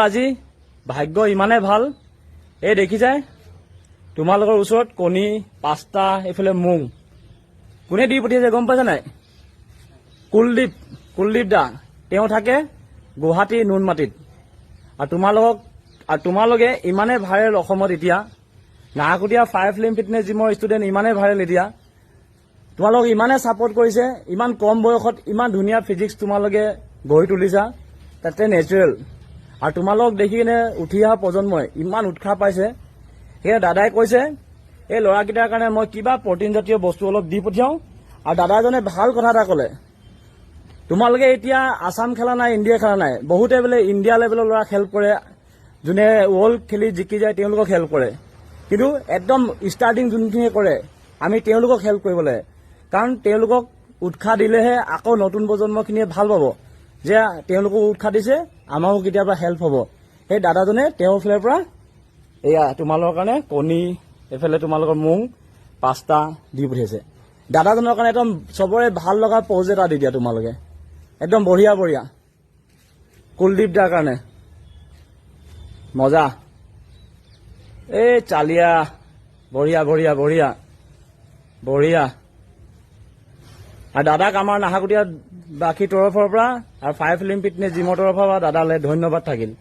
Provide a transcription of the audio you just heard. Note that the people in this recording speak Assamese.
আজি ভাগ্য ইমানে ভাল এই দেখি যায় তোমালোকৰ ওচৰত কণী পাস্তা এফালে মুং কোনে দি পঠিয়াইছে গম পাইছা নাই কুলদীপ দা তেওঁ থাকে গুৱাহাটী নুনমাটিত আৰু তোমালোকে ইমানে ভাইৰেল অসমত এতিয়া নাহকুটীয়া ফায়াৰ ফ্লেম ফিটনেছ জিমৰ ষ্টুডেণ্ট ইমানে ভাইৰেল এতিয়া তোমালোক ইমানে ছাপোৰ্ট কৰিছে ইমান কম বয়সত ইমান ধুনীয়া ফিজিক্স তোমালোকে গঢ়ি তুলিছা তাতে নেচাৰেল আৰু তোমালোক দেখি কিনে উঠি অহা প্ৰজন্মই ইমান উৎসাহ পাইছে সেয়ে দাদাই কৈছে এই ল'ৰাকেইটাৰ কাৰণে মই কিবা প্ৰটিন জাতীয় বস্তু অলপ দি পঠিয়াওঁ আৰু দাদাজনে ভাল কথা এটা ক'লে তোমালোকে এতিয়া আসাম খেলা নাই ইণ্ডিয়া খেলা নাই বহুতে বোলে ইণ্ডিয়া লেভেলৰ ল'ৰা হেল্প কৰে যোনে ৱৰ্ল্ড খেলি জিকি যায় তেওঁলোকক হেল্প কৰে কিন্তু একদম ষ্টাৰ্টিং যোনখিনিয়ে কৰে আমি তেওঁলোকক হেল্প কৰিব লাগে কাৰণ তেওঁলোকক উৎসাহ দিলেহে আকৌ নতুন প্ৰজন্মখিনিয়ে ভাল পাব যে তেওঁলোকক উৎসাহ দিছে আমাৰো কেতিয়াবা হেল্প হ'ব সেই দাদাজনে তেওঁৰ ফালৰ পৰা এয়া তোমালোকৰ কাৰণে কণী এফালে তোমালোকৰ মুং পাস্তা দি পঠিয়াইছে দাদাজনৰ কাৰণে একদম চবৰে ভাল লগা প'জ এটা দি দিয়া তোমালোকে একদম বঢ়িয়া কুলদীপ দাৰ কাৰণে মজা এই চালিয়া বঢ়িয়া আৰু দাদাক আমাৰ নাহকুটীয়া বাসীৰ তৰফৰ পৰা আৰু ফায়াৰ ফ্লেম ফিটনেছ জিমৰ তৰফৰ পৰা দাদালৈ ধন্যবাদ থাকিল।